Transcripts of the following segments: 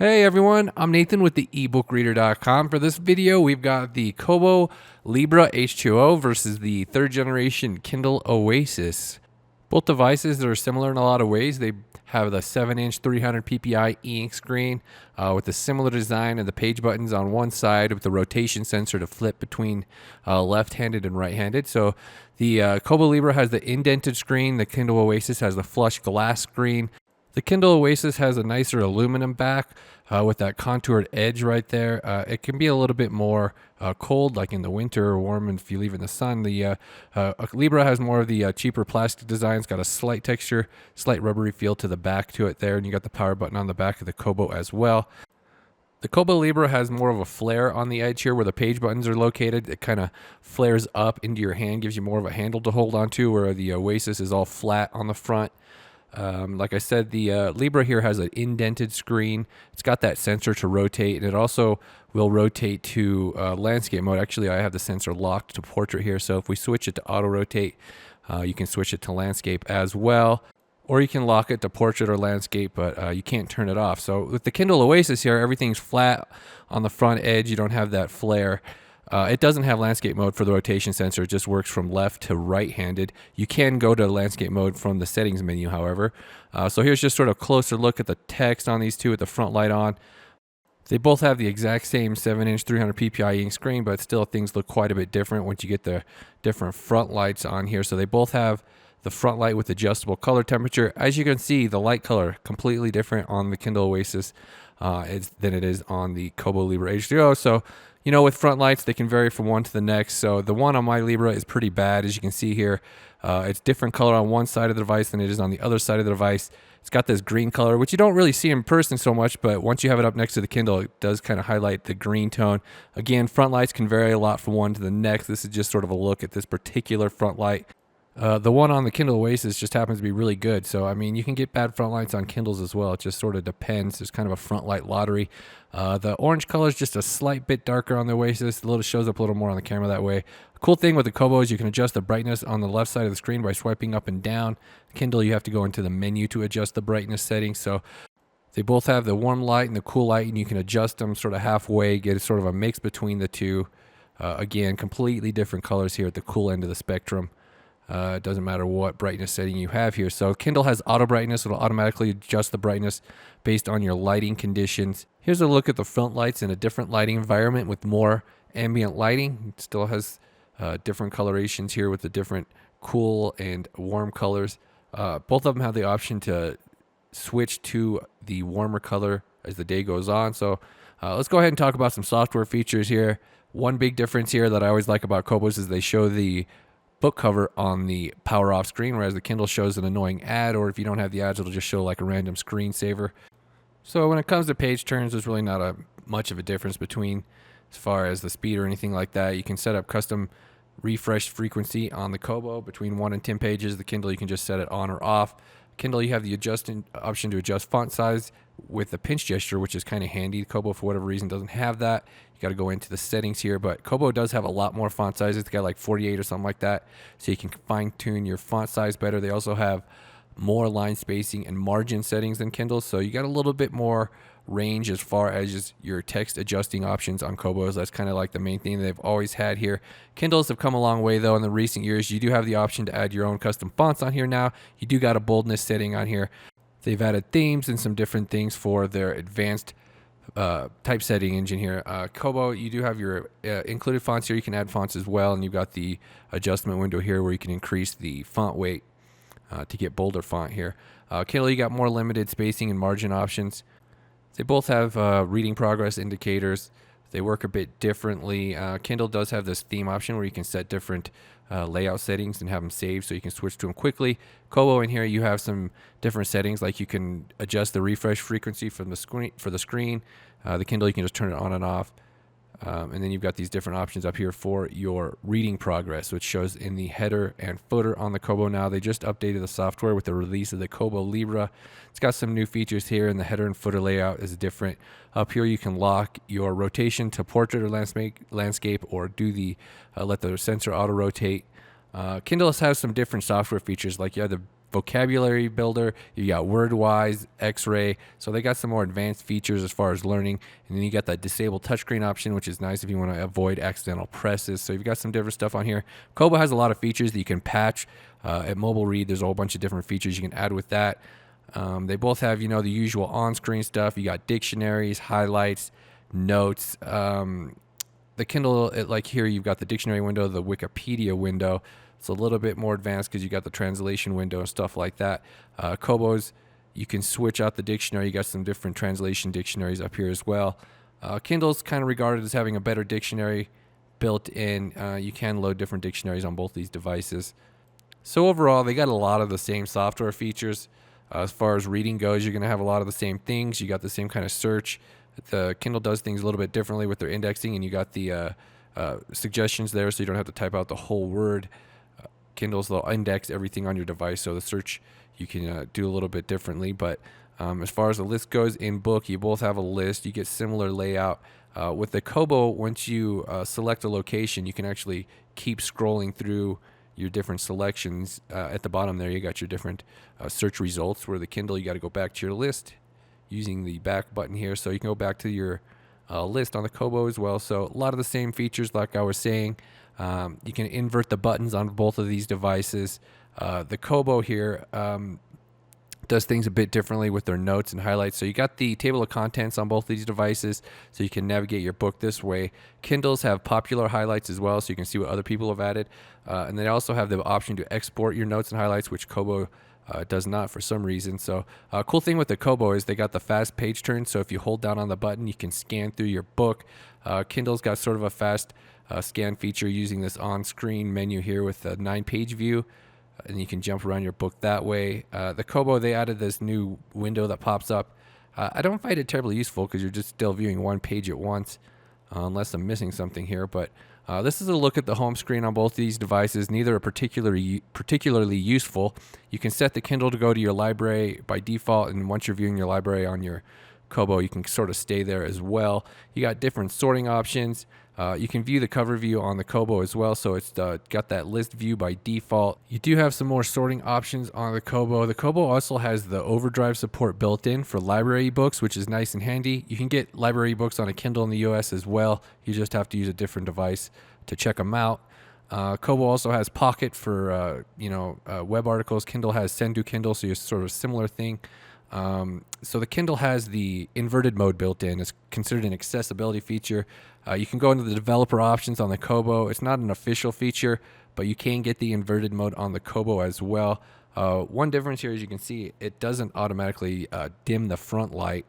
Hey everyone, I'm Nathan with the ebookreader.com. For this video, we've got the Kobo Libra H2O versus the third generation Kindle Oasis. Both devices are similar in a lot of ways. They have the 7-inch 300 ppi e-ink screen with a similar design and the page buttons on one side with the rotation sensor to flip between left-handed and right-handed. So the Kobo Libra has the indented screen. The Kindle Oasis has the flush glass screen. The Kindle Oasis has a nicer aluminum back with that contoured edge right there. It can be a little bit more cold, like in the winter, or warm if you leave in the sun. The Libra has more of the cheaper plastic design. It's got a slight texture, slight rubbery feel to the back to it there, and you got the power button on the back of the Kobo as well. The Kobo Libra has more of a flare on the edge here where the page buttons are located. It kind of flares up into your hand, gives you more of a handle to hold onto, where the Oasis is all flat on the front. Like I said, the Libra here has an indented screen. It's got that sensor to rotate, and it also will rotate to landscape mode. Actually, I have the sensor locked to portrait here, so if we switch it to auto rotate, you can switch it to landscape as well. Or you can lock it to portrait or landscape, but you can't turn it off. So with the Kindle Oasis here, everything's flat on the front edge. You don't have that flare. It doesn't have landscape mode for the rotation sensor. It just works from left to right-handed. You can go to landscape mode from the settings menu, however. So here's just sort of a closer look at the text on these two with the front light on. They both have the exact same 7-inch 300 ppi ink screen, but still things look quite a bit different once you get the different front lights on here. So they both have the front light with adjustable color temperature. As you can see, the light color completely different on the Kindle Oasis than it is on the Kobo Libra H2O. So, you know, with front lights, they can vary from one to the next. So the one on my Libra is pretty bad, as you can see here. It's different color on one side of the device than it is on the other side of the device. It's got this green color, which you don't really see in person so much, but once you have it up next to the Kindle, it does kind of highlight the green tone. Again, front lights can vary a lot from one to the next. This is just sort of a look at this particular front light. The one on the Kindle Oasis just happens to be really good. So, I mean, you can get bad front lights on Kindles as well. It just sort of depends. There's kind of a front light lottery. The orange color is just a slight bit darker on the Oasis. Shows up a little more on the camera that way. Cool thing with the Kobo is you can adjust the brightness on the left side of the screen by swiping up and down. Kindle, you have to go into the menu to adjust the brightness settings. So they both have the warm light and the cool light, and you can adjust them sort of halfway, get sort of a mix between the two. Again, completely different colors here at the cool end of the spectrum. It doesn't matter what brightness setting you have here. So Kindle has auto brightness. It'll automatically adjust the brightness based on your lighting conditions. Here's a look at the front lights in a different lighting environment with more ambient lighting. It still has different colorations here with the different cool and warm colors. Both of them have the option to switch to the warmer color as the day goes on. So let's go ahead and talk about some software features here. One big difference here that I always like about Kobos is they show the book cover on the power off screen, whereas the Kindle shows an annoying ad, or if you don't have the ads, it'll just show like a random screensaver. So when it comes to page turns, there's really not much of a difference between as far as the speed or anything like that. You can set up custom refresh frequency on the Kobo between 1 and 10 pages. The Kindle, you can just set it on or off. Kindle, you have the option to adjust font size with the pinch gesture, which is kind of handy. Kobo, for whatever reason, doesn't have that. You got to go into the settings here, but Kobo does have a lot more font sizes. It's got like 48 or something like that, so you can fine tune your font size better. They also have more line spacing and margin settings than Kindle, so you got a little bit more range as far as your text adjusting options on Kobos. That's kind of like the main thing they've always had here. Kindles have come a long way though in the recent years. You do have the option to add your own custom fonts on here now. You do got a boldness setting on here. They've added themes and some different things for their advanced typesetting engine here. Kobo, you do have your included fonts here. You can add fonts as well, and you've got the adjustment window here where you can increase the font weight to get bolder font here. Kindle, you got more limited spacing and margin options. They both have reading progress indicators. They work a bit differently. Kindle does have this theme option where you can set different layout settings and have them saved so you can switch to them quickly. Kobo, in here you have some different settings, like you can adjust the refresh frequency from the screen for the screen. The Kindle, you can just turn it on and off. And then you've got these different options up here for your reading progress, which shows in the header and footer on the Kobo now. They just updated the software with the release of the Kobo Libra. It's got some new features here, and the header and footer layout is different. Up here, you can lock your rotation to portrait or landscape, or do the let the sensor auto rotate. Kindle has some different software features, like you have the vocabulary builder, you got word-wise, x-ray, so they got some more advanced features as far as learning. And then you got that disable touchscreen option, which is nice if you want to avoid accidental presses. So you've got some different stuff on here. Kobo has a lot of features that you can patch. At Mobile Read, there's a whole bunch of different features you can add with that. They both have, the usual on-screen stuff. You got dictionaries, highlights, notes. The Kindle, like here, you've got the dictionary window, the Wikipedia window. It's a little bit more advanced because you got the translation window and stuff like that. Kobo's, you can switch out the dictionary. You got some different translation dictionaries up here as well. Kindle's kind of regarded as having a better dictionary built in. You can load different dictionaries on both these devices. So overall, they got a lot of the same software features. As far as reading goes, you're going to have a lot of the same things. You got the same kind of search. The Kindle does things a little bit differently with their indexing, and you got the suggestions there, so you don't have to type out the whole word. Kindles, they'll index everything on your device, so the search you can do a little bit differently. But as far as the list goes, in book, you both have a list. You get similar layout. With the Kobo, once you select a location, you can actually keep scrolling through your different selections. At the bottom there, you got your different search results, where the Kindle, you got to go back to your list using the back button here. So you can go back to your list on the Kobo as well. So a lot of the same features, like I was saying. You can invert the buttons on both of these devices. The Kobo here does things a bit differently with their notes and highlights. So you got the table of contents on both these devices, so you can navigate your book this way. Kindles have popular highlights as well, so you can see what other people have added. And they also have the option to export your notes and highlights, which Kobo does not for some reason. So cool thing with the Kobo is they got the fast page turn. So if you hold down on the button, you can scan through your book. Kindle's got sort of a fast scan feature using this on-screen menu here with a 9-page view, and you can jump around your book that way. The Kobo, they added this new window that pops up. I don't find it terribly useful because you're just still viewing one page at once, unless I'm missing something here. But this is a look at the home screen on both these devices. Neither are particularly useful. You can set the Kindle to go to your library by default, and once you're viewing your library on your Kobo, you can sort of stay there as well. You got different sorting options. You can view the cover view on the Kobo as well, so it's got that list view by default. You do have some more sorting options on the Kobo. The Kobo also has the overdrive support built in for library books, which is nice and handy. You can get library books on a Kindle in the US as well. You just have to use a different device to check them out. Kobo also has Pocket for web articles. Kindle has Send to Kindle, so it's sort of a similar thing. So the Kindle has the inverted mode built in. It's considered an accessibility feature. You can go into the developer options on the Kobo. It's not an official feature, but you can get the inverted mode on the Kobo as well. One difference here, as you can see, it doesn't automatically dim the front light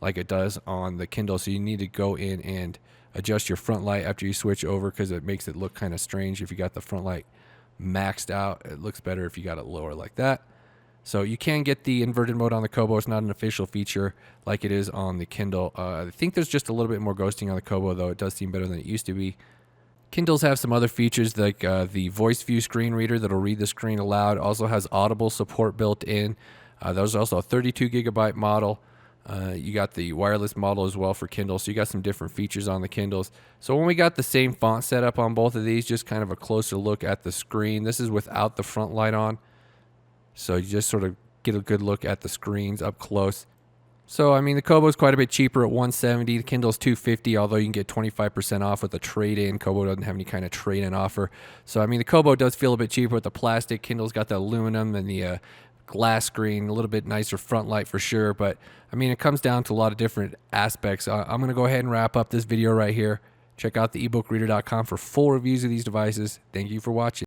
like it does on the Kindle. So you need to go in and adjust your front light after you switch over, because it makes it look kind of strange if you got the front light maxed out. It looks better if you got it lower like that. So you can get the inverted mode on the Kobo. It's not an official feature like it is on the Kindle. I think there's just a little bit more ghosting on the Kobo, though. It does seem better than it used to be. Kindles have some other features like the voice view screen reader that'll read the screen aloud. Also has Audible support built in. There's also a 32 gigabyte model. You got the wireless model as well for Kindle. So you got some different features on the Kindles. So when we got the same font setup on both of these, just kind of a closer look at the screen. This is without the front light on. So you just sort of get a good look at the screens up close. So, I mean, the Kobo is quite a bit cheaper at $170. The Kindle's $250, although you can get 25% off with a trade-in. Kobo doesn't have any kind of trade-in offer. So, I mean, the Kobo does feel a bit cheaper with the plastic. Kindle's got the aluminum and the glass screen, a little bit nicer front light for sure. But, I mean, it comes down to a lot of different aspects. I'm going to go ahead and wrap up this video right here. Check out the ebookreader.com for full reviews of these devices. Thank you for watching.